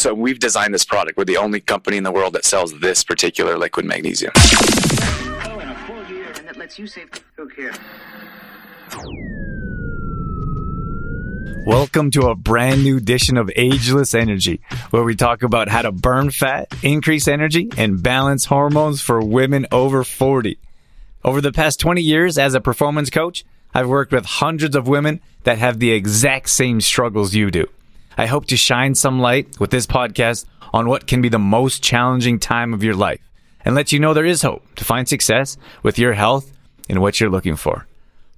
So we've designed this product. We're the only company in the world that sells this particular liquid magnesium. Oh, in a full year, and that lets you save. Who cares? Welcome to a brand new edition of Ageless Energy, where we talk about how to burn fat, increase energy, and balance hormones for women over 40. Over the past 20 years as a performance coach, I've worked with hundreds of women that have the exact same struggles you do. I hope to shine some light with this podcast on what can be the most challenging time of your life and let you know there is hope to find success with your health and what you're looking for.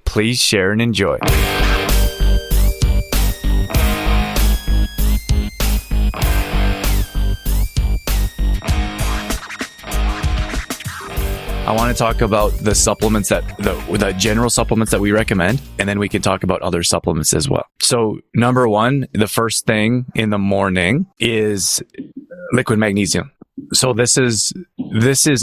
Please share and enjoy. I want to talk about the supplements the general supplements that we recommend, and then we can talk about other supplements as well. So number one, the first thing in the morning is liquid magnesium. So this is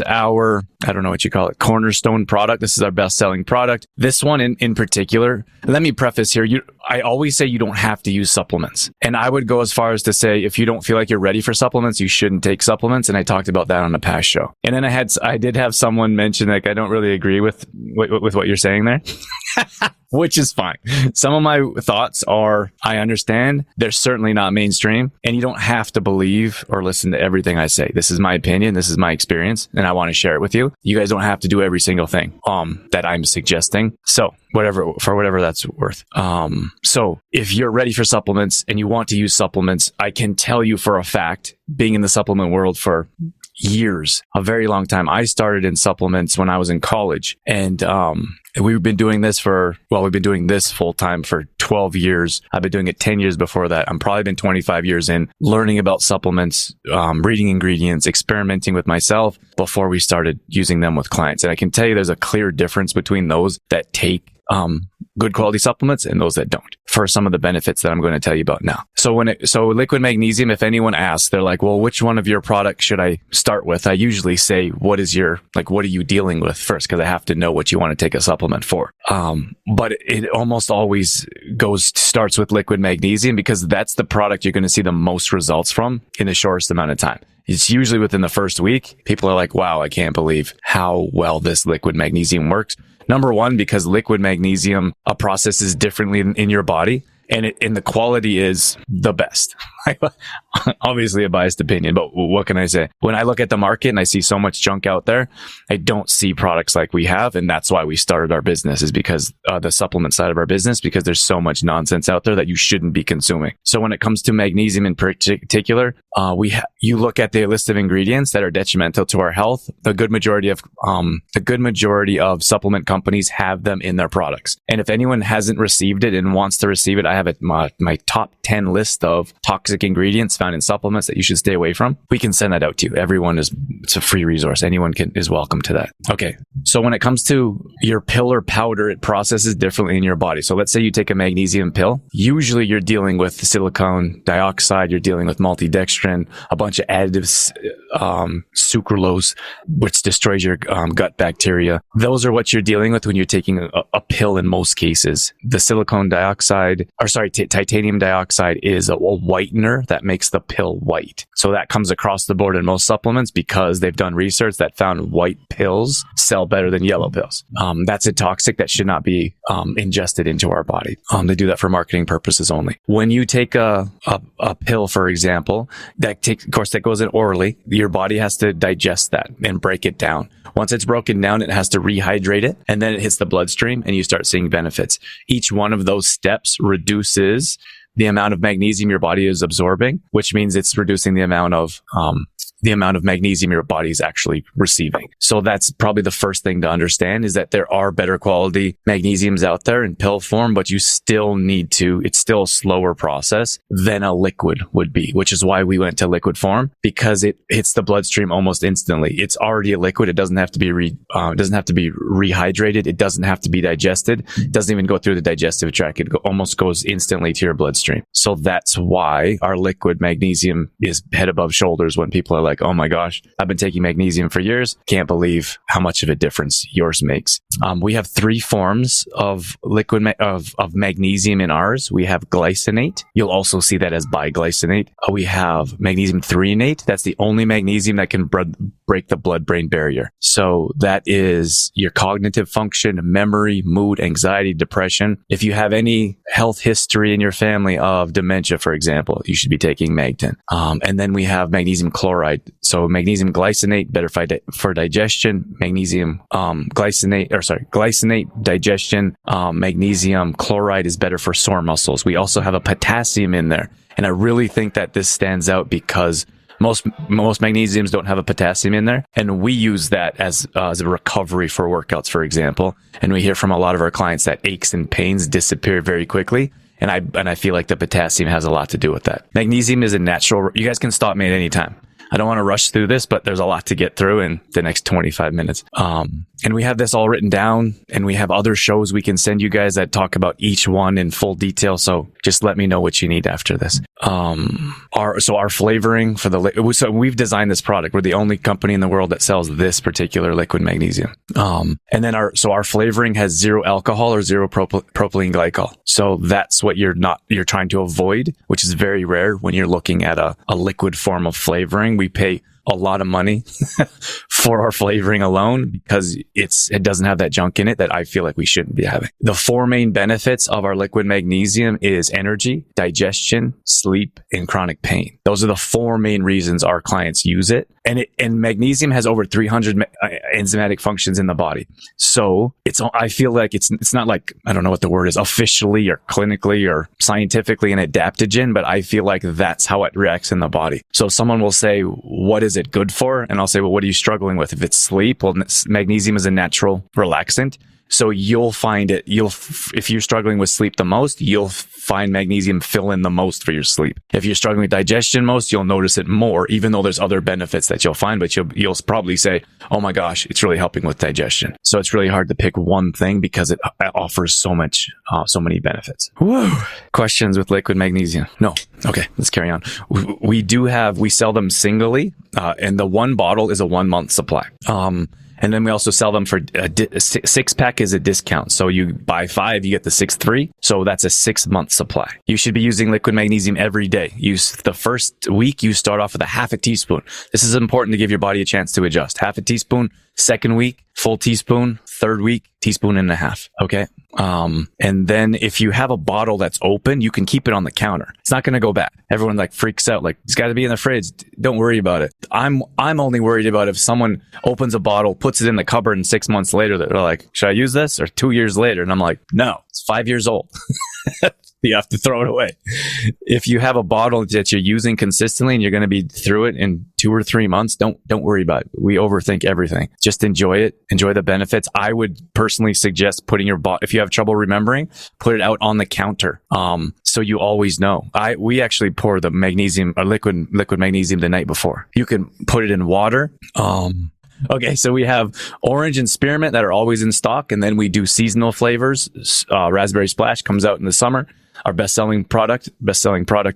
our, I don't know what you call it, cornerstone product. This is our best-selling product. This one in particular, let me preface here. I always say you don't have to use supplements. And I would go as far as to say, if you don't feel like you're ready for supplements, you shouldn't take supplements. And I talked about that on a past show. And then I did have someone mention, like, I don't really agree with what you're saying there. Which is fine. Some of my thoughts are, I understand they're certainly not mainstream, and you don't have to believe or listen to everything I say. This is my opinion. This is my experience, and I want to share it with you. You guys don't have to do every single thing that I'm suggesting. So whatever that's worth. So if you're ready for supplements and you want to use supplements, I can tell you for a fact, being in the supplement world for years, a very long time. I started in supplements when I was in college, and we've been doing this full time for 12 years. I've been doing it 10 years before that. I'm probably been 25 years in learning about supplements, reading ingredients, experimenting with myself before we started using them with clients. And I can tell you there's a clear difference between those that take good quality supplements and those that don't, for some of the benefits that I'm going to tell you about now. So liquid magnesium, if anyone asks, they're like, well, which one of your products should I start with? I usually say, what are you dealing with first? Because I have to know what you want to take a supplement for. But it almost always starts with liquid magnesium because that's the product you're going to see the most results from in the shortest amount of time. It's usually within the first week. People are like, wow, I can't believe how well this liquid magnesium works. Number one, because liquid magnesium processes differently in your body, and the quality is the best. Obviously a biased opinion, but what can I say? When I look at the market and I see so much junk out there, I don't see products like we have. And that's why we started our business, is because the supplement side of our business, because there's so much nonsense out there that you shouldn't be consuming. So when it comes to magnesium in particular, you look at the list of ingredients that are detrimental to our health. The good majority of supplement companies have them in their products. And if anyone hasn't received it and wants to receive it, I have my top 10 list of toxic ingredients found in supplements that you should stay away from. We can send that out to you. It's a free resource. Anyone is welcome to that. Okay. So when it comes to your pill or powder, it processes differently in your body. So let's say you take a magnesium pill. Usually you're dealing with silicone dioxide. You're dealing with maltodextrin, a bunch of additives, sucralose, which destroys your gut bacteria. Those are what you're dealing with when you're taking a pill in most cases. The titanium dioxide is a whitener that makes the pill white. So that comes across the board in most supplements because they've done research that found white pills sell better than yellow pills. That's a toxic that should not be ingested into our body. They do that for marketing purposes only. When you take a pill, for example, that goes in orally, your body has to digest that and break it down. Once it's broken down, it has to rehydrate it, and then it hits the bloodstream and you start seeing benefits. Each one of those steps reduces the amount of magnesium your body is absorbing, which means it's reducing the amount of magnesium your body is actually receiving. So that's probably the first thing to understand, is that there are better quality magnesiums out there in pill form, but it's still a slower process than a liquid would be, which is why we went to liquid form, because it hits the bloodstream almost instantly. It's already a liquid. It doesn't have to be rehydrated. It doesn't have to be digested. It doesn't even go through the digestive tract. It almost goes instantly to your bloodstream. So that's why our liquid magnesium is head above shoulders when people are like, like, oh my gosh, I've been taking magnesium for years. Can't believe how much of a difference yours makes. We have 3 forms of liquid of magnesium in ours. We have glycinate. You'll also see that as biglycinate. We have magnesium threonate. That's the only magnesium that can break the blood-brain barrier. So that is your cognitive function, memory, mood, anxiety, depression. If you have any health history in your family of dementia, for example, you should be taking Mag10. And then we have magnesium chloride. So magnesium glycinate, better for digestion. Magnesium glycinate, digestion. Magnesium chloride is better for sore muscles. We also have a potassium in there. And I really think that this stands out because most magnesiums don't have a potassium in there, and we use that as a recovery for workouts, for example. And we hear from a lot of our clients that aches and pains disappear very quickly. And I feel like the potassium has a lot to do with that. Magnesium is a natural. You guys can stop me at any time. I don't want to rush through this, but there's a lot to get through in the next 25 minutes. And we have this all written down, and we have other shows we can send you guys that talk about each one in full detail. So just let me know what you need after this. Our flavoring for so we've designed this product. We're the only company in the world that sells this particular liquid magnesium. And then our flavoring has 0 alcohol or 0 propylene glycol. So that's what you're trying to avoid, which is very rare when you're looking at a liquid form of flavoring. We pay a lot of money for our flavoring alone because it doesn't have that junk in it that I feel like we shouldn't be having. The 4 main benefits of our liquid magnesium is energy, digestion, sleep, and chronic pain. Those are the 4 main reasons our clients use it. And magnesium has over 300 enzymatic functions in the body. So I feel like it's not like, I don't know what the word is, officially or clinically or scientifically an adaptogen, but I feel like that's how it reacts in the body. So someone will say, what is it good for? And I'll say, well, what are you struggling with? If it's sleep, well, magnesium is a natural relaxant. So you'll find if you're struggling with sleep the most, you'll find magnesium fill in the most for your sleep. If you're struggling with digestion most, you'll notice it more, even though there's other benefits that you'll find, but you'll probably say, oh my gosh, it's really helping with digestion. So it's really hard to pick one thing because it offers so many benefits. Whoa. Questions with liquid magnesium? No. Okay, let's carry on. We sell them singly, and the one bottle is a 1-month supply. And then we also sell them for a 6-pack is a discount. So you buy 5, you get the 6th free. So that's a 6-month supply. You should be using liquid magnesium every day. The first week, you start off with a 1/2 teaspoon. This is important to give your body a chance to adjust. 1/2 teaspoon. Second week, full teaspoon. Third week, 1.5 teaspoons. Okay. And then if you have a bottle that's open, you can keep it on the counter. It's not going to go bad. Everyone freaks out. It's got to be in the fridge. Don't worry about it. I'm only worried about if someone opens a bottle, puts it in the cupboard, and 6 months later, they're like, should I use this? Or 2 years later. And I'm like, no, it's 5 years old. You have to throw it away. If you have a bottle that you're using consistently and you're going to be through it in 2 or 3 months, don't worry about it. We overthink everything. Just enjoy it. Enjoy the benefits. I would personally suggest putting your bottle, if you have trouble remembering, put it out on the counter. So you always know. We actually pour the magnesium or liquid magnesium the night before. You can put it in water. Okay, so we have orange and spearmint that are always in stock, and then we do seasonal flavors. Raspberry Splash comes out in the summer. Our best-selling product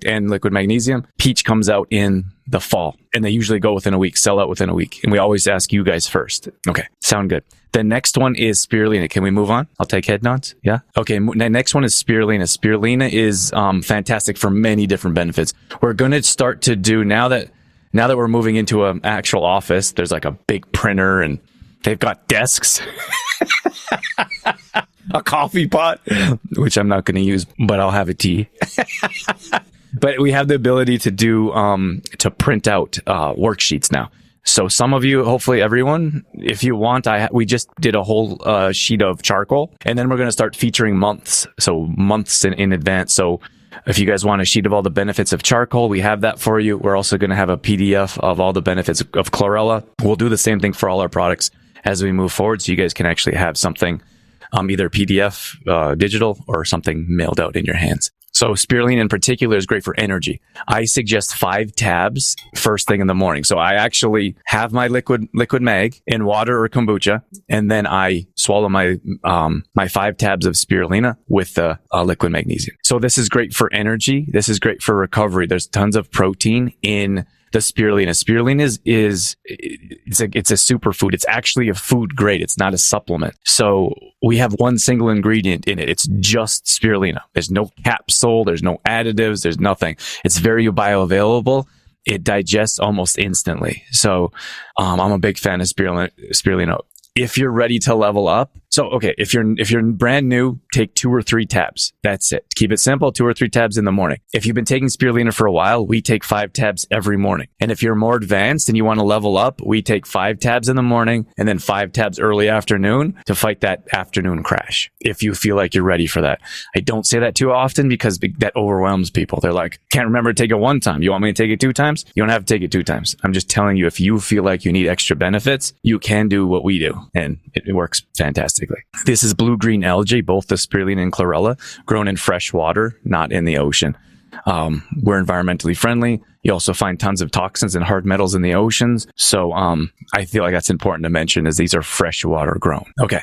and liquid magnesium. Peach comes out in the fall, and they usually go within a week, sell out within a week. And we always ask you guys first. Okay, sound good. The next one is spirulina. Can we move on? I'll take head nods. Yeah. Okay. The next one is spirulina. Spirulina is fantastic for many different benefits. We're going to start to do now that we're moving into an actual office. There's a big printer, and they've got desks. A coffee pot, which I'm not going to use, but I'll have a tea. But we have the ability to do to print out worksheets now. So some of you, hopefully everyone, if you want, we just did a whole sheet of charcoal, and then we're going to start featuring months. So months in advance. So if you guys want a sheet of all the benefits of charcoal, we have that for you. We're also going to have a PDF of all the benefits of chlorella. We'll do the same thing for all our products as we move forward, so you guys can actually have something, either PDF, digital, or something mailed out in your hands. So spirulina in particular is great for energy. I suggest 5 tabs first thing in the morning. So I actually have my liquid mag in water or kombucha, and then I swallow my 5 tabs of spirulina with the liquid magnesium. So this is great for energy. This is great for recovery. There's tons of protein in the spirulina. Spirulina is it's a superfood. It's actually a food grade. It's not a supplement. So we have one single ingredient in it. It's just spirulina. There's no capsule. There's no additives. There's nothing. It's very bioavailable. It digests almost instantly. So I'm a big fan of spirulina. If you're ready to level up, if you're brand new, take 2 or 3 tabs. That's it. Keep it simple, 2 or 3 tabs in the morning. If you've been taking spirulina for a while, we take 5 tabs every morning. And if you're more advanced and you want to level up, we take 5 tabs in the morning and then 5 tabs early afternoon to fight that afternoon crash. If you feel like you're ready for that. I don't say that too often because that overwhelms people. They're like, can't remember to take it 1 time. You want me to take it 2 times? You don't have to take it 2 times. I'm just telling you, if you feel like you need extra benefits, you can do what we do. And it works fantastically. This is blue-green algae, both the spirulina and chlorella, grown in fresh water, not in the ocean. We're environmentally friendly. You also find tons of toxins and hard metals in the oceans. So I feel like that's important to mention, as these are freshwater grown. Okay.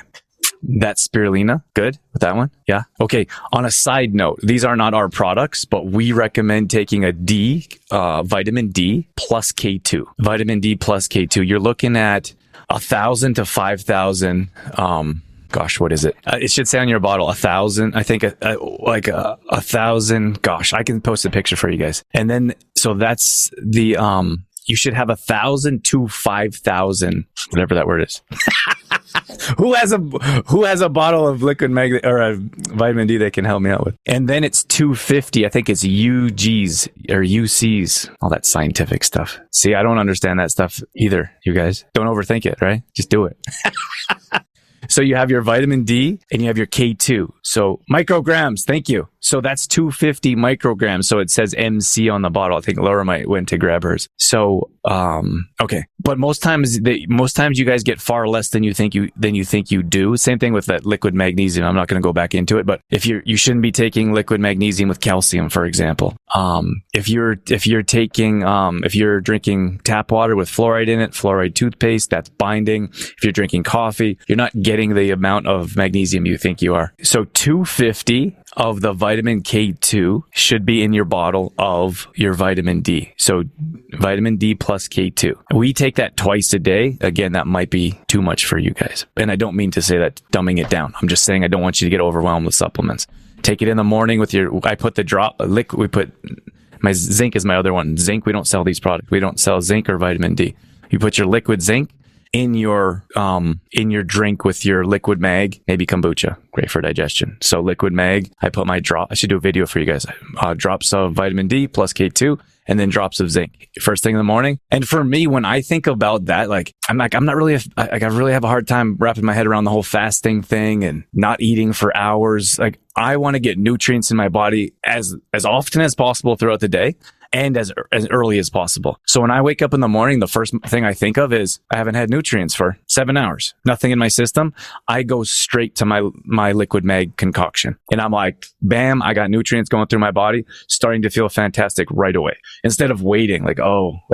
That's spirulina. Good with that one? Yeah. Okay. On a side note, these are not our products, but we recommend taking a vitamin D plus K2. Vitamin D plus K2. You're looking at 1,000 to 5,000. Gosh, what is it? It should say on your bottle 1,000. I think like 1,000. Gosh, I can post a picture for you guys. And then, so that's the you should have 1,000 to 5,000, whatever that word is. Who has a bottle of liquid or a vitamin D they can help me out with? And then it's 250. I think it's UGs or UCs, all that scientific stuff. See, I don't understand that stuff either. You guys don't overthink it, right? Just do it. So you have your vitamin D and you have your K2. So micrograms, thank you. So that's 250 micrograms. So it says MC on the bottle. I think Laura might went to grab hers. So, okay. But most times you guys get far less than you think you do. Same thing with that liquid magnesium. I'm not going to go back into it, but if you shouldn't be taking liquid magnesium with calcium, for example. If you're drinking tap water with fluoride in it, fluoride toothpaste, that's binding. If you're drinking coffee, you're not getting the amount of magnesium you think you are. So 250 of the vitamin K2 should be in your bottle of your vitamin D. So vitamin D plus K2. We take that twice a day. Again, that might be too much for you guys. And I don't mean to say that dumbing it down. I'm just saying I don't want you to get overwhelmed with supplements. Take it in the morning with I put the drop, my zinc is my other one. Zinc, we don't sell these products. We don't sell zinc or vitamin D. You put your liquid zinc in your drink with your liquid mag, maybe kombucha, great for digestion. So liquid mag, I put my I should do a video for you guys. Drops of vitamin D plus K2 and then drops of zinc first thing in the morning. And for me, when I think about that, I really have a hard time wrapping my head around the whole fasting thing and not eating for hours. Like, I want to get nutrients in my body as often as possible throughout the day and as early as possible. So when I wake up in the morning, the first thing I think of is I haven't had nutrients for 7 hours, nothing in my system. I go straight to my liquid mag concoction and I'm like, bam, I got nutrients going through my body, starting to feel fantastic right away. Instead of waiting,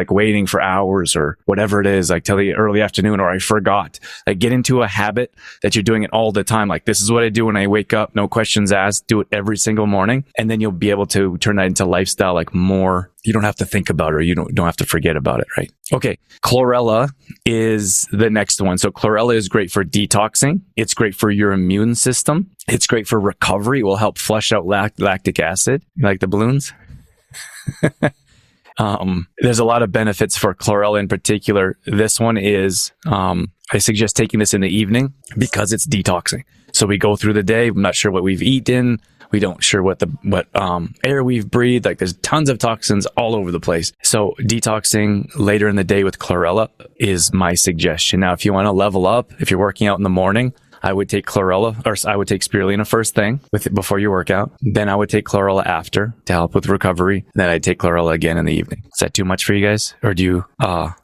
waiting for hours or whatever it is, like till the early afternoon, or I forgot. Like, get into a habit that you're doing it all the time. Like, this is what I do when I wake up, no questions asked, do it every single morning. And then you'll be able to turn that into lifestyle, like more. You don't have to think about it, or you don't have to forget about it, right? Okay. Chlorella is the next one. So chlorella is great for detoxing. It's great for your immune system. It's great for recovery. It will help flush out lactic acid. You like the balloons? There's a lot of benefits for chlorella in particular. This one is, I suggest taking this in the evening because it's detoxing. So we go through the day. I'm not sure what we've eaten. We don't sure what air we've breathed. Like, there's tons of toxins all over the place. So detoxing later in the day with chlorella is my suggestion. Now, if you want to level up, if you're working out in the morning, I would take spirulina first thing before your workout. Then I would take chlorella after to help with recovery. Then I'd take chlorella again in the evening. Is that too much for you guys? Or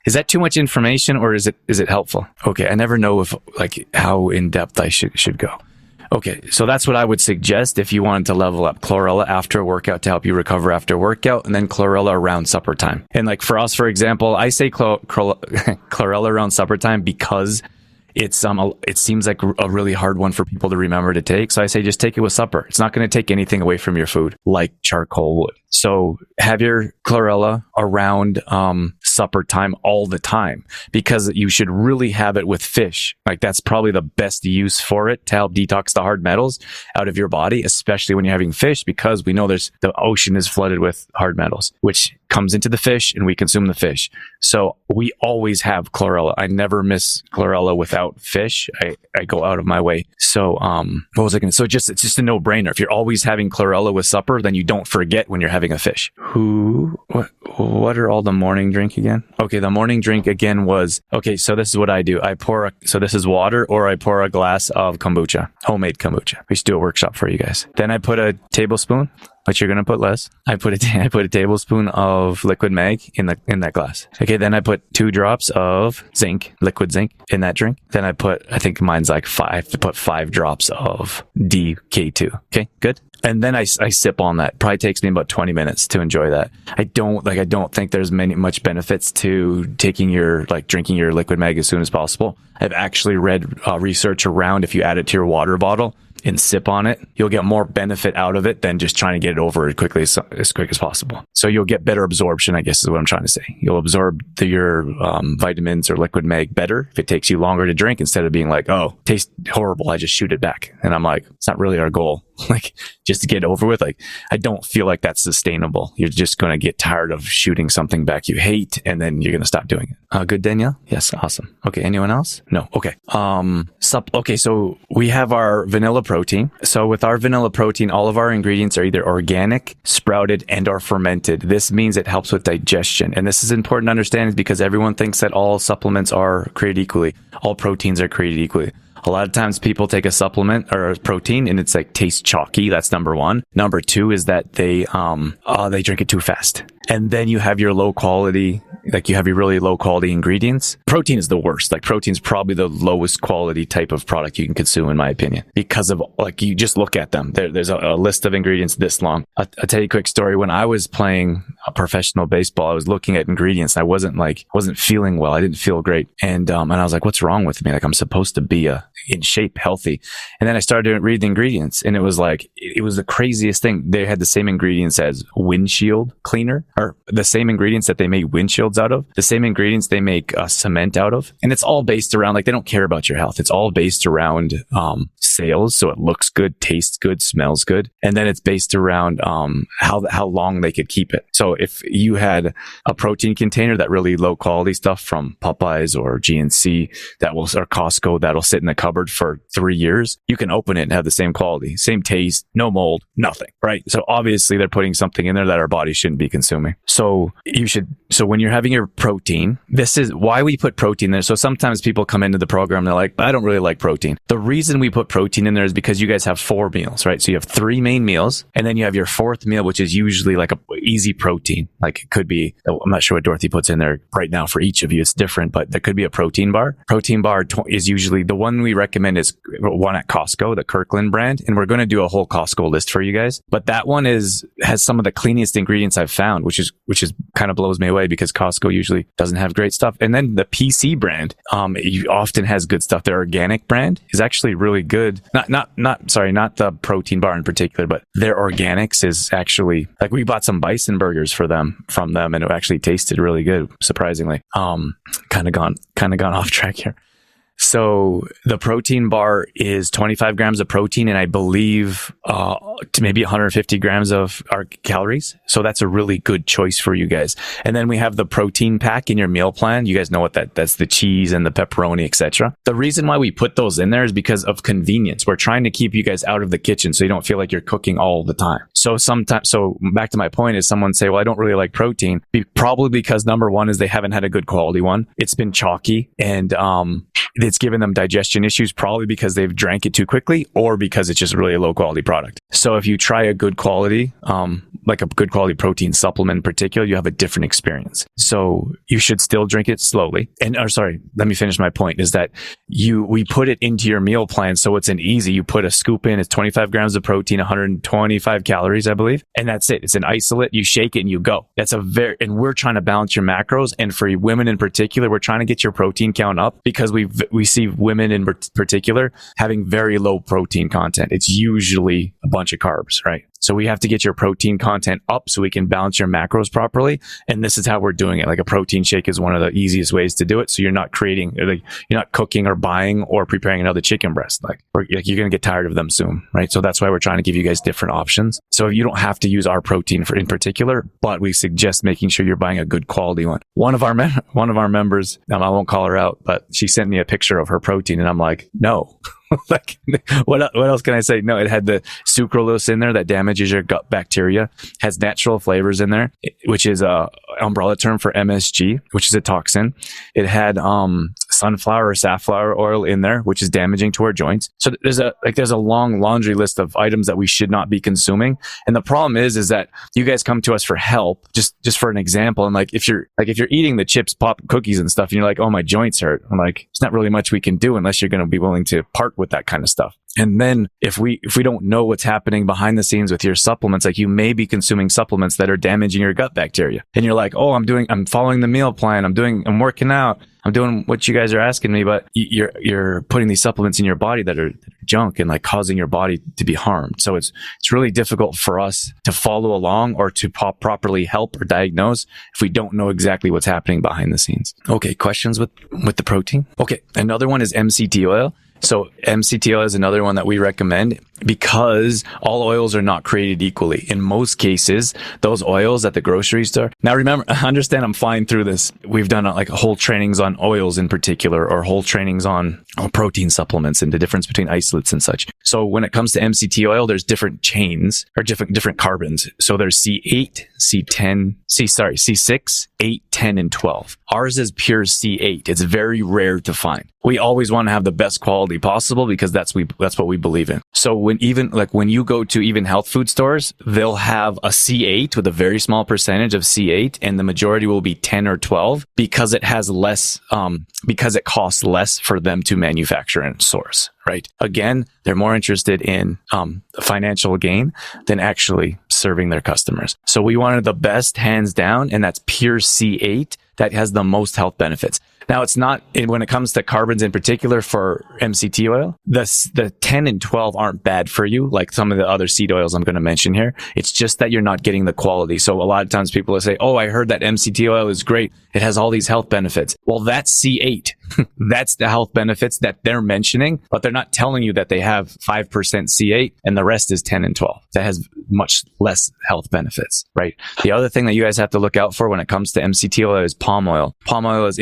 is that too much information, or is it helpful? Okay. I never know how in depth I should go. Okay, so that's what I would suggest if you wanted to level up. Chlorella after a workout to help you recover after workout, and then chlorella around supper time. And like for us, for example, I say chlorella around supper time because it seems like a really hard one for people to remember to take. So I say just take it with supper. It's not going to take anything away from your food like charcoal would. So have your chlorella around supper time all the time, because you should really have it with fish. Like that's probably the best use for it to help detox the hard metals out of your body, especially when you're having fish, because we know the ocean is flooded with hard metals, which comes into the fish and we consume the fish. So we always have chlorella. I never miss chlorella without fish. I go out of my way. So what was I going to? So it's just a no brainer. If you're always having chlorella with supper, then you don't forget when you're having a fish. What are all the morning drink again? Okay, the morning drink again was, okay, so this is what I do. So this is water, or I pour a glass of kombucha, homemade kombucha. We should do a workshop for you guys. Then I put a tablespoon, but you're going to put less. I put a tablespoon of liquid mag in that glass. Okay, then I put 2 drops of zinc, liquid zinc in that drink. Then I think mine's like 5, to put 5 drops of DK2. Okay, good. And then I sip on that. Probably takes me about 20 minutes to enjoy that. I don't think there's much benefits to drinking your liquid mag as soon as possible. I've actually read research around if you add it to your water bottle and sip on it, you'll get more benefit out of it than just trying to get it over as quick as possible. So you'll get better absorption, I guess is what I'm trying to say. You'll absorb your vitamins or liquid mag better if it takes you longer to drink, instead of being like, oh, tastes horrible, I just shoot it back. And I'm like, it's not really our goal. Like, just to get over with. Like, I don't feel like that's sustainable. You're just going to get tired of shooting something back you hate, and then you're going to stop doing it. Good, Danielle? Yes, awesome. Okay, anyone else? No. Okay. Okay, so we have our vanilla protein. So with our vanilla protein, all of our ingredients are either organic, sprouted, and or fermented. This means it helps with digestion. And this is important to understand, because everyone thinks that all supplements are created equally. All proteins are created equally. A lot of times people take a supplement or a protein and it's like tastes chalky. That's number one. Number two is that they drink it too fast. And then you have your low quality, like you have your really low quality ingredients. Protein is the worst. Like, protein is probably the lowest quality type of product you can consume, in my opinion, because of, like, you just look at them. There's a list of ingredients this long. I'll tell you a quick story. When I was playing professional baseball, I was looking at ingredients. I wasn't feeling well. I didn't feel great. And I was like, what's wrong with me? Like, I'm supposed to be in shape, healthy. And then I started to read the ingredients, and it was like, it was the craziest thing. They had the same ingredients as windshield cleaner, or the same ingredients that they make windshields out of, the same ingredients they make cement out of. And it's all based around, like, they don't care about your health. It's all based around sales. So it looks good, tastes good, smells good. And then it's based around how long they could keep it. So if you had a protein container, that really low quality stuff from Popeyes or GNC or Costco, that'll sit in the cupboard for 3 years, you can open it and have the same quality, same taste, no mold, nothing, right? So obviously they're putting something in there that our body shouldn't be consuming. So when you're having your protein, this is why we put protein there. So sometimes people come into the program, they're like, I don't really like protein. The reason we put protein in there is because you guys have 4 meals, right? So you have 3 main meals, and then you have your 4th meal, which is usually like a easy protein. Like, it could be, I'm not sure what Dorothy puts in there right now for each of you. It's different, but there could be a protein bar. Protein bar is usually the one we recommend is one at Costco, the Kirkland brand. And we're going to do a whole Costco list for you guys. But that one has some of the cleanest ingredients I've found, which is kind of blows me away, because Costco usually doesn't have great stuff. And then the PC brand, often has good stuff. Their organic brand is actually really good. Not the protein bar in particular, but their organics is actually, like, we bought some bison burgers from them, and it actually tasted really good, surprisingly. Kind of gone off track here. So the protein bar is 25 grams of protein, and I believe maybe 150 grams of our calories. So that's a really good choice for you guys. And then we have the protein pack in your meal plan. You guys know what that's the cheese and the pepperoni, etc. The reason why we put those in there is because of convenience. We're trying to keep you guys out of the kitchen so you don't feel like you're cooking all the time. So back to my point is, someone say, well, I don't really like protein. Probably because number one is they haven't had a good quality one. It's been chalky, and it's given them digestion issues, probably because they've drank it too quickly, or because it's just really a low quality product. So if you try a good quality, like a good quality protein supplement in particular, you have a different experience. So you should still drink it slowly. Let me finish my point, is that we put it into your meal plan. So it's an easy, you put a scoop in, it's 25 grams of protein, 125 calories, I believe. And that's it. It's an isolate. You shake it and you go. And we're trying to balance your macros. And for women in particular, we're trying to get your protein count up, because we see women in particular having very low protein content. It's usually a bunch of carbs, right? So we have to get your protein content up so we can balance your macros properly. And this is how we're doing it. Like a protein shake is one of the easiest ways to do it. So you're not creating, like, you're not cooking or buying or preparing another chicken breast. Like you're going to get tired of them soon, right? So that's why we're trying to give you guys different options. So you don't have to use our protein in particular, but we suggest making sure you're buying a good quality one. One of our members, I won't call her out, but she sent me a picture of her protein and I'm like, no. Like, what else can I say? No, it had the sucralose in there that damages your gut bacteria, has natural flavors in there, which is a umbrella term for MSG, which is a toxin. It had sunflower or safflower oil in there, which is damaging to our joints. So there's a long laundry list of items that we should not be consuming. And the problem is that you guys come to us for help, just for an example. And if you're eating the chips, pop, cookies and stuff, and you're like, oh, my joints hurt. I'm like, it's not really much we can do unless you're going to be willing to part with that kind of stuff. And then if we don't know what's happening behind the scenes with your supplements, like you may be consuming supplements that are damaging your gut bacteria. And you're like, oh, I'm following the meal plan. I'm working out. I'm doing what you guys are asking me, but you're putting these supplements in your body that are junk and like causing your body to be harmed. So it's really difficult for us to follow along or to properly help or diagnose if we don't know exactly what's happening behind the scenes. Okay, questions with the protein? Okay, another one is MCT oil. So MCT oil is another one that we recommend because all oils are not created equally. In most cases, those oils at the grocery store. Now remember, understand I'm flying through this. We've done like whole trainings on oils in particular, or whole trainings on protein supplements and the difference between isolates and such. So when it comes to MCT oil, there's different chains or different carbons. So there's C8, C6, 8, 10, and 12. Ours is pure C8. It's very rare to find. We always want to have the best quality possible because that's what we believe in. So when you go to even health food stores, they'll have a C8 with a very small percentage of C8, and the majority will be 10 or 12 because it has less, because it costs less for them to manufacture and source. Right. Again, they're more interested in financial gain than actually serving their customers. So we wanted the best hands down, and that's pure C8 that has the most health benefits. Now, it's not, when it comes to carbons in particular for MCT oil, the 10 and 12 aren't bad for you, like some of the other seed oils I'm going to mention here. It's just that you're not getting the quality. So a lot of times people will say, oh, I heard that MCT oil is great. It has all these health benefits. Well, that's C8. That's the health benefits that they're mentioning, but they're not telling you that they have 5% C8 and the rest is 10 and 12. That has much less health benefits, right? The other thing that you guys have to look out for when it comes to MCT oil is palm oil. Palm oil is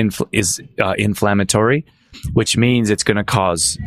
inflammatory, which means it's going to cause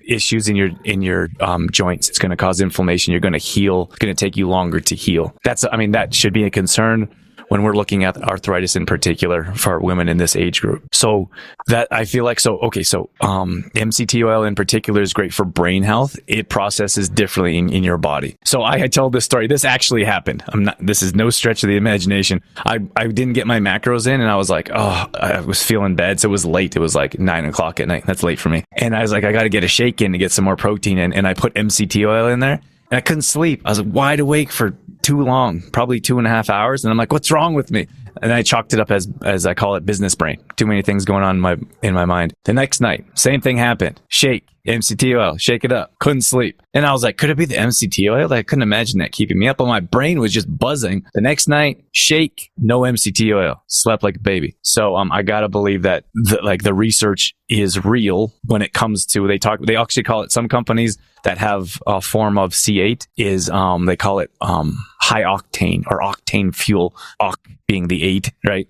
issues in your joints. It's going to cause inflammation. You're going to heal. It's going to take you longer to heal. That should be a concern when we're looking at arthritis in particular for women in this age group. So that I feel like, MCT oil in particular is great for brain health. It processes differently in your body. So I told this story. This actually happened. This is no stretch of the imagination. I didn't get my macros in and I was like, I was feeling bad. So it was late. It was like 9:00 at night. That's late for me. And I was like, I got to get a shake in to get some more protein in. And I put MCT oil in there. And I couldn't sleep. I was wide awake for too long, probably 2.5 hours. And I'm like, what's wrong with me? And I chalked it up as I call it business brain. Too many things going on in my mind. The next night, same thing happened. Shake, MCT oil, shake it up. Couldn't sleep. And I was like, could it be the MCT oil? I couldn't imagine that keeping me up. But my brain was just buzzing. The next night, shake, no MCT oil. Slept like a baby. So I gotta believe that the research is real when it comes to, they actually call it, some companies that have a form of C8 is they call it high octane or octane fuel, oct being the 8, right?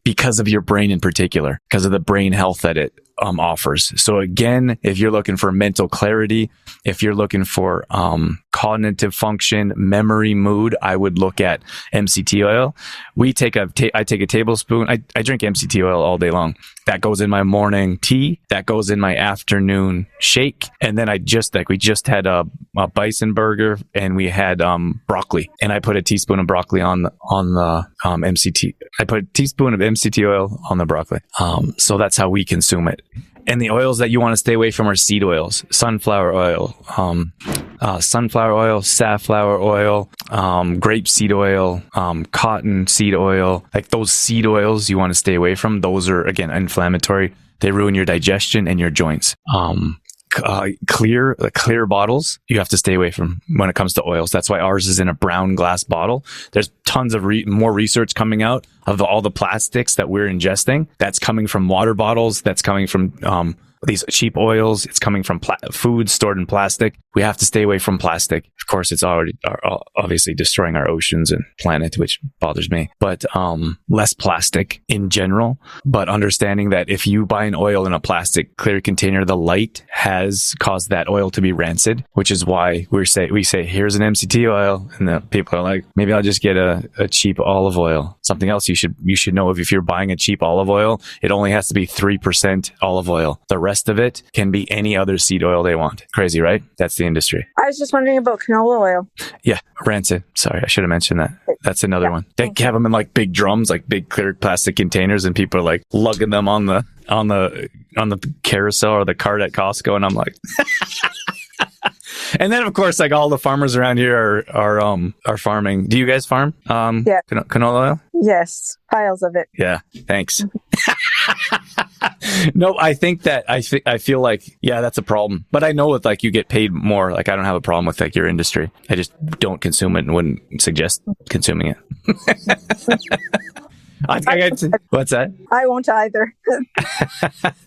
Because of your brain in particular, because of the brain health that it offers. So again, if you're looking for mental clarity, if you're looking for cognitive function, memory, mood, I would look at MCT oil. I take a tablespoon. I drink MCT oil all day long. That goes in my morning tea. That goes in my afternoon shake. And then we just had a bison burger and we had broccoli. And I put a teaspoon of broccoli on the MCT. I put a teaspoon of MCT oil on the broccoli. So that's how we consume it. And the oils that you want to stay away from are seed oils, sunflower oil, safflower oil, grapeseed oil, cotton seed oil. Like those seed oils you want to stay away from. Those are, again, inflammatory. They ruin your digestion and your joints. clear bottles, you have to stay away from when it comes to oils. That's why ours is in a brown glass bottle. There's tons of more research coming out of all the plastics that we're ingesting. That's coming from water bottles. That's coming from these cheap oils. It's coming from food stored in plastic. We have to stay away from plastic. Of course, it's already obviously destroying our oceans and planet, which bothers me. But less plastic in general. But understanding that if you buy an oil in a plastic clear container, the light has caused that oil to be rancid, which is why we say here's an MCT oil, and the people are like, maybe I'll just get a cheap olive oil. Something else you should know, if you're buying a cheap olive oil, it only has to be 3% olive oil. The rest of it can be any other seed oil they want. Crazy, right? That's the industry. I was just wondering about canola oil. Yeah, rancid. Sorry, I should have mentioned that. That's another one. They have them in like big drums, like big clear plastic containers, and people are like lugging them on the carousel or the cart at Costco, and I'm like. And then, of course, like all the farmers around here are farming. Do you guys farm? Yeah. Canola oil? Yes, piles of it. Yeah, thanks. No, I think that I feel like, yeah, that's a problem. But I know that like you get paid more. Like I don't have a problem with like your industry. I just don't consume it and wouldn't suggest consuming it. What's that? I won't either.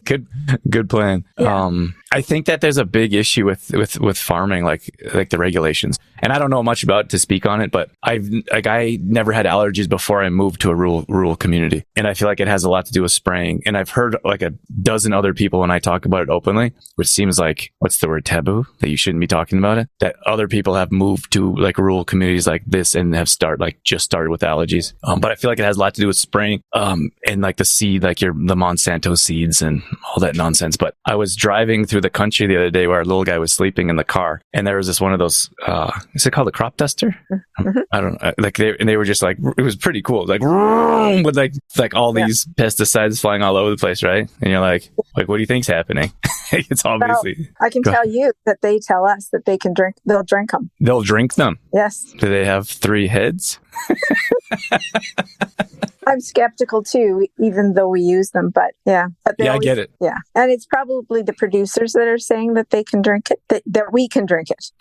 Good plan. Yeah. I think that there's a big issue with farming, like the regulations. And I don't know much about it to speak on it, but I never had allergies before I moved to a rural community. And I feel like it has a lot to do with spraying. And I've heard like a dozen other people when I talk about it openly, which seems like, what's the word, taboo, that you shouldn't be talking about it, that other people have moved to like rural communities like this and have just started with allergies. But I feel like it has a lot to do with spraying, and like the seed, like the Monsanto seeds and all that nonsense. But I was driving through the country the other day where our little guy was sleeping in the car, and there was this one of those, is it called a crop duster? Mm-hmm. I don't know. Like they were just like, it was pretty cool. Like with like all these pesticides flying all over the place, right? And you're like, what do you think's happening? It's obviously. Well, I can tell you that they tell us that they can drink. They'll drink them. They'll drink them. Yes. Do they have 3 heads? I'm skeptical too, even though we use them. But yeah. I get it. Yeah. And it's probably the producers that are saying that they can drink it, that we can drink it.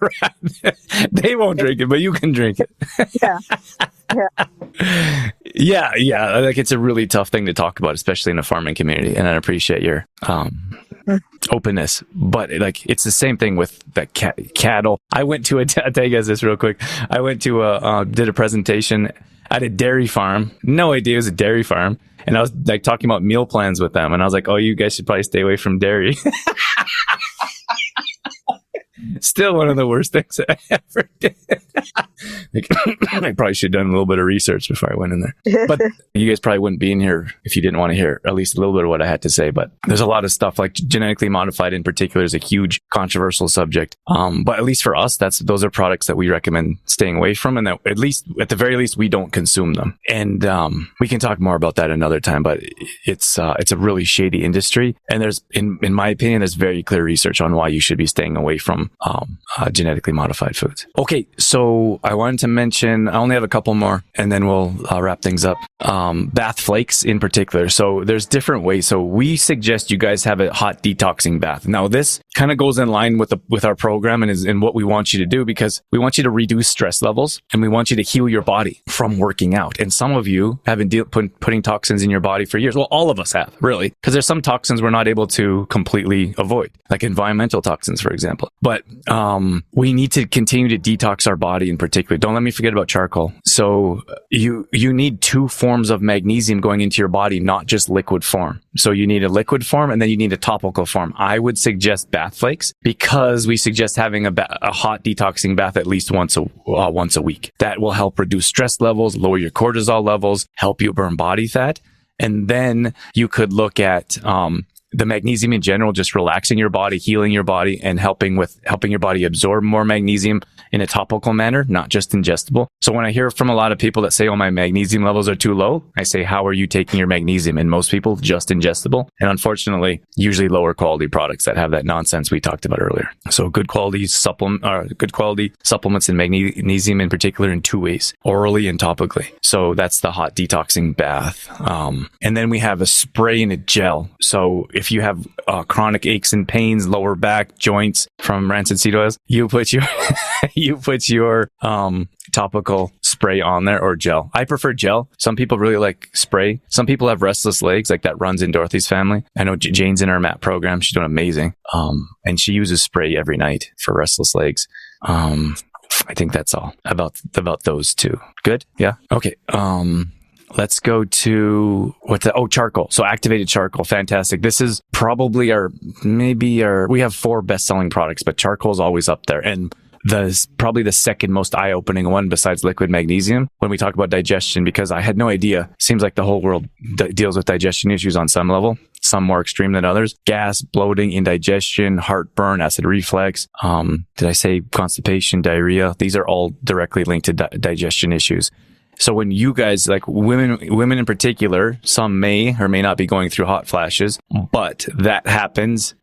Right. They won't drink it, but you can drink it. Yeah. Yeah. Like it's a really tough thing to talk about, especially in a farming community. And I appreciate your openness. But like it's the same thing with the cattle. I went to I'll tell you guys this real quick. I went to did a presentation at a dairy farm. No idea it was a dairy farm. And I was like talking about meal plans with them. And I was like, oh, you guys should probably stay away from dairy. Still one of the worst things I ever did. I probably should have done a little bit of research before I went in there. But you guys probably wouldn't be in here if you didn't want to hear at least a little bit of what I had to say. But there's a lot of stuff, like genetically modified in particular is a huge controversial subject. But at least for us, those are products that we recommend staying away from, and that at the very least, we don't consume them. And we can talk more about that another time. But it's a really shady industry, and there's, in my opinion, there's very clear research on why you should be staying away from genetically modified foods. Okay, so I wanted to mention, I only have a couple more, and then we'll wrap things up. Bath flakes in particular. So there's different ways. So we suggest you guys have a hot detoxing bath. Now this kind of goes in line with our program and is in what we want you to do, because we want you to reduce stress levels and we want you to heal your body from working out. And some of you have been putting toxins in your body for years. Well, all of us have, really, because there's some toxins we're not able to completely avoid, like environmental toxins, for example. But we need to continue to detox our body in particular. Don't let me forget about charcoal. So you need 2 forms of magnesium going into your body, not just liquid form. So you need a liquid form and then you need a topical form. I would suggest bath flakes, because we suggest having a hot detoxing bath at least once a week. That will help reduce stress levels, lower your cortisol levels, help you burn body fat. And then you could look at the magnesium in general, just relaxing your body, healing your body, and helping your body absorb more magnesium in a topical manner, not just ingestible. So when I hear from a lot of people that say, oh, my magnesium levels are too low, I say, how are you taking your magnesium? And most people, just ingestible. And unfortunately, usually lower quality products that have that nonsense we talked about earlier. So good quality supplements in magnesium in particular in 2 ways, orally and topically. So that's the hot detoxing bath. And then we have a spray and a gel. So if you have chronic aches and pains, lower back, joints from rancid seed oils, you put your you put your topical spray on there, or gel. I prefer gel. Some people really like spray. Some people have restless legs, like that runs in Dorothy's family. I know Jane's in our MAP program. She's doing amazing. And she uses spray every night for restless legs. I think that's all about those two. Good? Yeah. Okay. Let's go to charcoal. So activated charcoal. Fantastic. This is probably we have 4 best-selling products, but charcoal is always up there. And probably the second most eye-opening one besides liquid magnesium when we talk about digestion, because I had no idea. Seems like the whole world deals with digestion issues on some level, some more extreme than others. Gas, bloating, indigestion, heartburn, acid reflux. Did I say constipation, diarrhea? These are all directly linked to digestion issues. So when you guys, like women in particular, some may or may not be going through hot flashes, but that happens.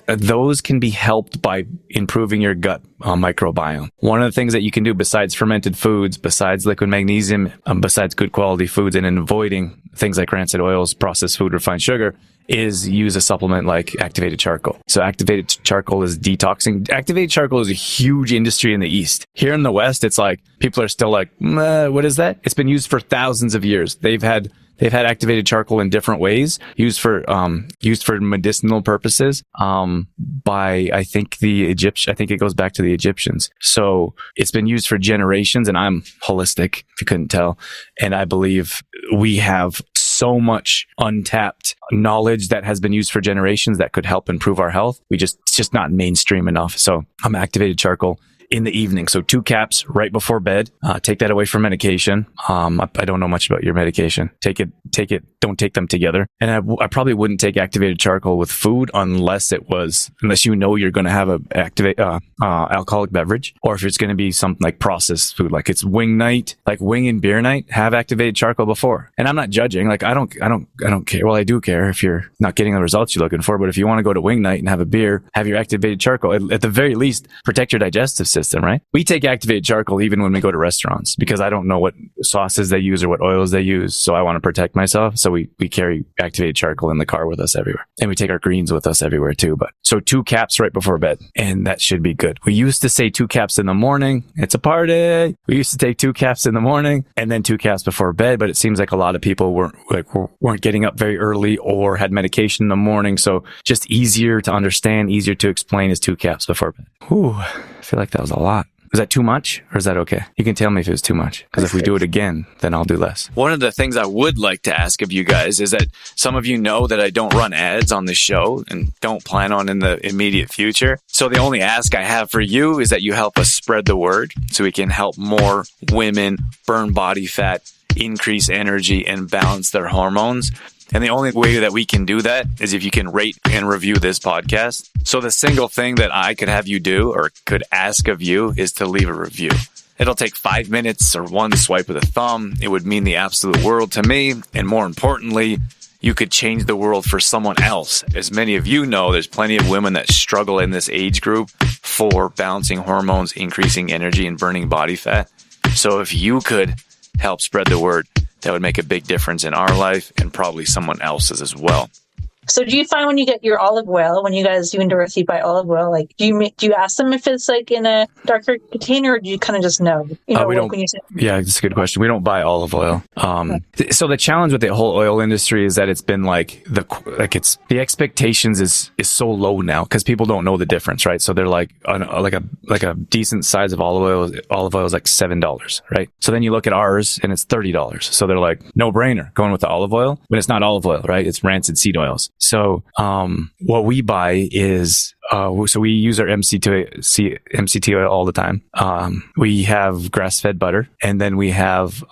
Those can be helped by improving your gut microbiome. One of the things that you can do besides fermented foods, besides liquid magnesium, besides good quality foods, and avoiding things like rancid oils, processed food, refined sugar, is use a supplement like activated charcoal. So activated charcoal is detoxing. Activated charcoal is a huge industry in the East. Here in the West, it's like people are still like, what is that? It's been used for thousands of years. They've had activated charcoal in different ways, used for medicinal purposes, by, I think it goes back to the Egyptians. So it's been used for generations, and I'm holistic, if you couldn't tell. And I believe we have so much untapped knowledge that has been used for generations that could help improve our health. It's just not mainstream enough. So I'm activated charcoal in the evening. So 2 caps right before bed. Take that away from medication. I don't know much about your medication. Take it. Don't take them together. And I probably wouldn't take activated charcoal with food unless you know you're going to have a alcoholic beverage, or if it's going to be something like processed food, like it's wing night, like wing and beer night, have activated charcoal before. And I'm not judging. Like I don't care. Well, I do care if you're not getting the results you're looking for, but if you want to go to wing night and have a beer, have your activated charcoal. At the very least, protect your digestive system, right? We take activated charcoal even when we go to restaurants because I don't know what sauces they use or what oils they use. So I want to protect myself. So we carry activated charcoal in the car with us everywhere. And we take our greens with us everywhere too. So 2 caps right before bed, and that should be good. We used to say 2 caps in the morning. It's a party. We used to take 2 caps in the morning and then 2 caps before bed. But it seems like a lot of people weren't getting up very early or had medication in the morning. So just easier to understand, easier to explain is 2 caps before bed. Whew, I feel like that was a lot. Is that too much or is that okay? You can tell me if it was too much, because if we do it again, then I'll do less. One of the things I would like to ask of you guys is that some of you know that I don't run ads on the show and don't plan on in the immediate future. So the only ask I have for you is that you help us spread the word so we can help more women burn body fat, increase energy, and balance their hormones. And the only way that we can do that is if you can rate and review this podcast. So the single thing that I could have you do or could ask of you is to leave a review. It'll take 5 minutes or 1 swipe with a thumb. It would mean the absolute world to me. And more importantly, you could change the world for someone else. As many of you know, there's plenty of women that struggle in this age group for balancing hormones, increasing energy, and burning body fat. So if you could help spread the word, that would make a big difference in our life and probably someone else's as well. So do you find when you get your olive oil, when you guys, you and Dorothy buy olive oil, like do you ask them if it's like in a darker container, or do you kind of just know? We don't. When you say- Yeah, that's a good question. We don't buy olive oil. So the challenge with the whole oil industry is that it's been the expectations is so low now because people don't know the difference, right? So they're like a decent size of olive oil is like $7, right? So then you look at ours and it's $30. So they're like, no brainer going with the olive oil, but it's not olive oil, right? It's rancid seed oils. So what we buy is so we use our MCT oil all the time. We have grass-fed butter, and then we have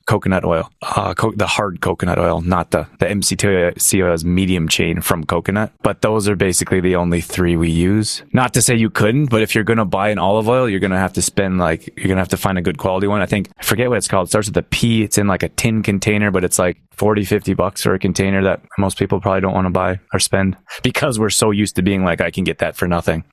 coconut oil, the hard coconut oil, not the MCT oil is medium chain from coconut. But those are basically the only 3 we use. Not to say you couldn't, but if you're going to buy an olive oil, you're going to have to find a good quality one. I forget what it's called. It starts with a P. It's in like a tin container, but it's like $40-50 for a container that most people probably don't want to buy or spend because we're so used to being like, I can get that for nothing.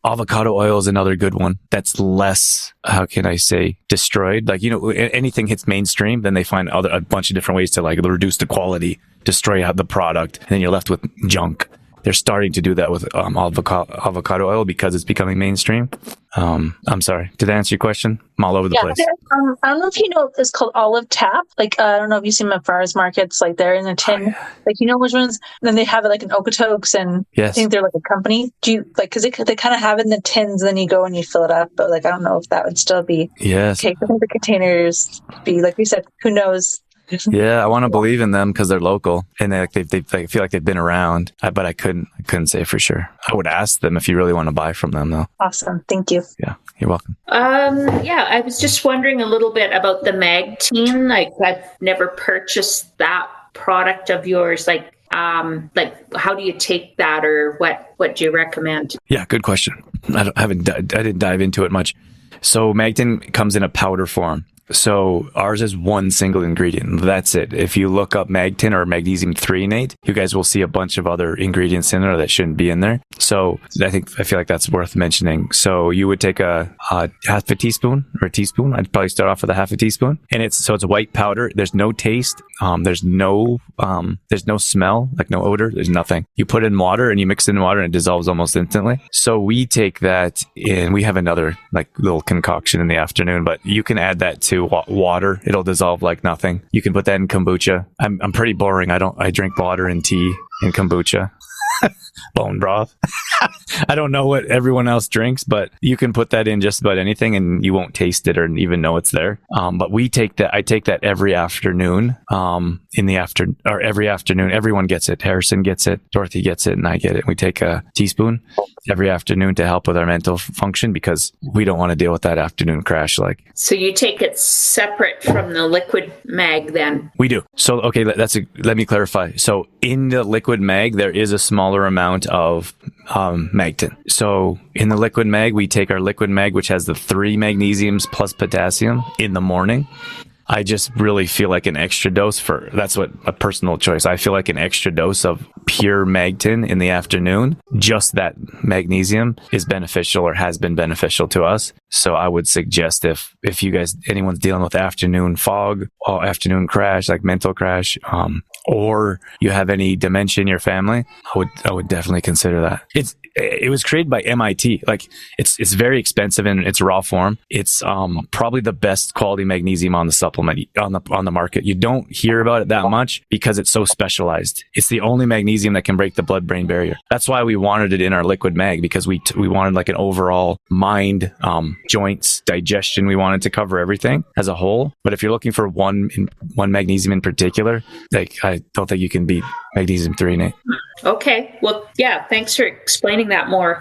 Avocado oil is another good one. That's less, how can I say, destroyed. Like, anything hits mainstream, then they find a bunch of different ways to like reduce the quality, destroy out the product, and then you're left with junk. They're starting to do that with avocado oil because it's becoming mainstream. I'm sorry. Did I answer your question? I'm all over the place. I don't know if you know, it's called olive tap. Like, I don't know if you've seen them at farmers markets, like they're in a tin. Like, which ones? Then they have it like in Okotoks, and yes. I think they're like a company. Do you like, because they kind of have it in the tins, and then you go and you fill it up. But like, I don't know if that would still be. Yes. Okay, I think the containers be, like we said, who knows? Yeah, I want to believe in them because they're local and they feel like they've been around. But I couldn't say for sure. I would ask them if you really want to buy from them, though. Awesome, thank you. Yeah, you're welcome. Yeah, I was just wondering a little bit about the Magteen. Like, I've never purchased that product of yours. Like how do you take that, or what do you recommend? Yeah, good question. I didn't dive into it much. So Magteen comes in a powder form. So ours is one single ingredient. That's it. If you look up Magteen or magnesium threonate, you guys will see a bunch of other ingredients in there that shouldn't be in there. So I feel like that's worth mentioning. So you would take a half a teaspoon or a teaspoon. I'd probably start off with a half a teaspoon, and it's white powder. There's no taste. There's no smell, like no odor. There's nothing. You put in water and you mix it in water and it dissolves almost instantly. So we take that and we have another like little concoction in the afternoon, but you can add that to water. It'll dissolve like nothing. You can put that in kombucha. I'm pretty boring. I drink water and tea and kombucha. Bone broth. I don't know what everyone else drinks, but you can put that in just about anything and you won't taste it or even know it's there. But we take that. I take that every afternoon. Every afternoon, everyone gets it. Harrison gets it. Dorothy gets it, and I get it. We take a teaspoon every afternoon to help with our mental function because we don't want to deal with that afternoon crash. Like, so you take it separate from the liquid mag, then? We do. So okay, let me clarify. So in the liquid mag, there is a smaller amount of Magteen. So in the liquid mag, we take our liquid mag, which has the 3 magnesiums plus potassium in the morning. I just really feel like an extra dose that's what a personal choice. I feel like an extra dose of pure Magteen in the afternoon, just that magnesium is beneficial or has been beneficial to us. So I would suggest if anyone's dealing with afternoon fog or afternoon crash, like mental crash, or you have any dementia in your family, I would definitely consider that. It was created by MIT. Like it's very expensive in its raw form. It's probably the best quality magnesium on the supplement on the market. You don't hear about it that much because it's so specialized. It's the only magnesium that can break the blood-brain barrier. That's why we wanted it in our liquid mag, because we wanted like an overall mind, joints, digestion. We wanted to cover everything as a whole. But if you're looking for one magnesium in particular, like I don't think you can beat magnesium threonate. Okay. Well, yeah. Thanks for explaining that more.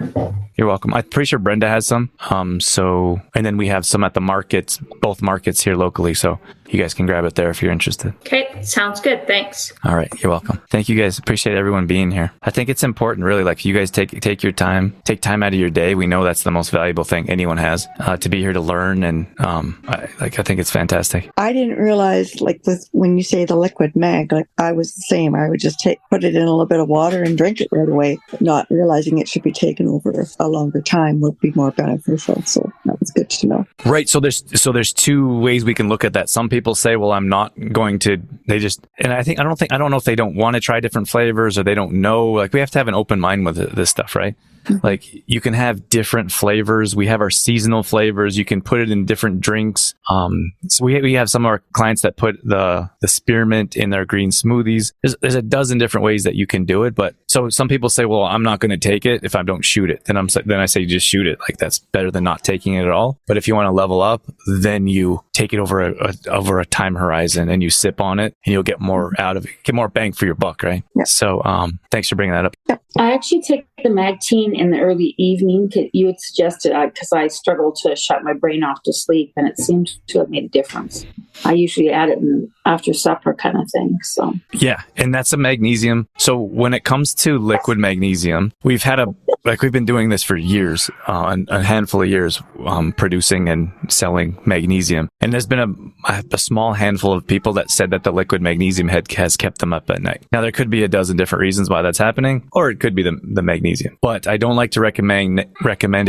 You're welcome. I'm pretty sure Brenda has some. And then we have some at the markets, both markets here locally. So you guys can grab it there if you're interested. Okay. Sounds good. Thanks. All right. You're welcome. Thank you guys. Appreciate everyone being here. I think it's important, really, like you guys take your time, take time out of your day. We know that's the most valuable thing anyone has, to be here to learn. And I think it's fantastic. I didn't realize, like, when you say the liquid mag, like I was the same. I would just put it in a little bit of water and drink it right away, not realizing it should be taken over a longer time would be more beneficial. So that was good to know. Right. So there's 2 ways we can look at that. Some people say, well, I'm not going to, I don't know if they don't want to try different flavors or they don't know. Like, we have to have an open mind with this stuff, right? Mm-hmm. Like, you can have different flavors. We have our seasonal flavors. You can put it in different drinks. So we have some of our clients that put the spearmint in their green smoothies. There's a dozen different ways that you can do it. But so some people say, well, I'm not going to take it if I don't shoot it. Then I say, just shoot it. Like, that's better than not taking it at all. But if you want to level up, then you take it over a time horizon and you sip on it and you'll get more out of it, get more bang for your buck, right? Yeah. So thanks for bringing that up. Yeah. I actually take the Magteen in the early evening. You had suggested because I struggle to shut my brain off to sleep, and it seemed to have made a difference. I usually add it after supper kind of thing. So yeah, and that's a magnesium. So when it comes to liquid magnesium, we've had like we've been doing this for years, a handful of years, producing and selling magnesium. And there's been a small handful of people that said that the liquid magnesium has kept them up at night. Now, there could be a dozen different reasons why that's happening, or it could be the magnesium. But I don't like to recommend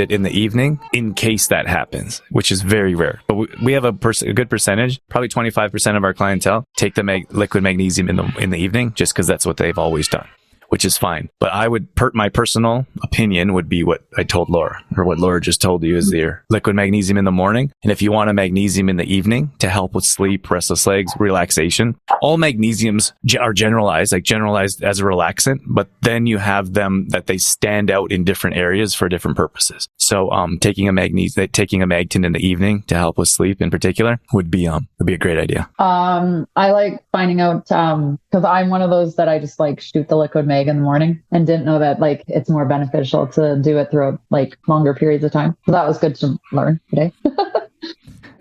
it in the evening in case that happens, which is very rare. But we have a good percentage, probably 25% of our clientele take the liquid magnesium in the evening just because that's what they've always done, which is fine. But I would, my personal opinion would be what I told Laura, or what Laura just told you, is their liquid magnesium in the morning. And if you want a magnesium in the evening to help with sleep, restless legs, relaxation, all magnesiums are generalized as a relaxant, but then you have them that they stand out in different areas for different purposes. So, taking a Magtin in the evening to help with sleep in particular would be a great idea. I like finding out, cause I'm one of those that I just like shoot the liquid mag in the morning and didn't know that like it's more beneficial to do it throughout like longer periods of time. So that was good to learn today.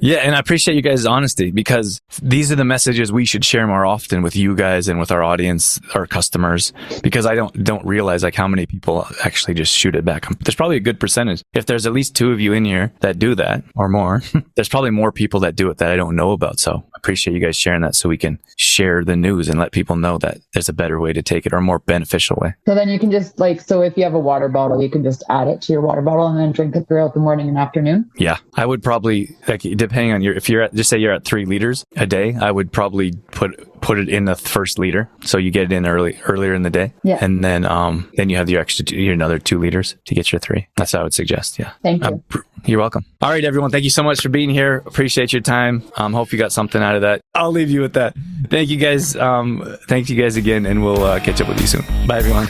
Yeah, and I appreciate you guys' honesty, because these are the messages we should share more often with you guys and with our audience, our customers, because I don't realize like how many people actually just shoot it back. There's probably a good percentage. If there's at least 2 of you in here that do that or more, there's probably more people that do it that I don't know about. So I appreciate you guys sharing that so we can share the news and let people know that there's a better way to take it, or a more beneficial way. So then you can just so if you have a water bottle, you can just add it to your water bottle and then drink it throughout the morning and afternoon. Yeah, I would probably, like, depending on if you're at, just say you're at 3 liters a day, I would probably put it in the first liter, so you get it in earlier in the day. Yeah. And then you have your another 2 liters to get your 3. That's what I would suggest. Yeah. Thank you. You're welcome. All right, everyone. Thank you so much for being here. Appreciate your time. Hope you got something out of that. I'll leave you with that. Thank you guys. Thank you guys again, and we'll catch up with you soon. Bye, everyone.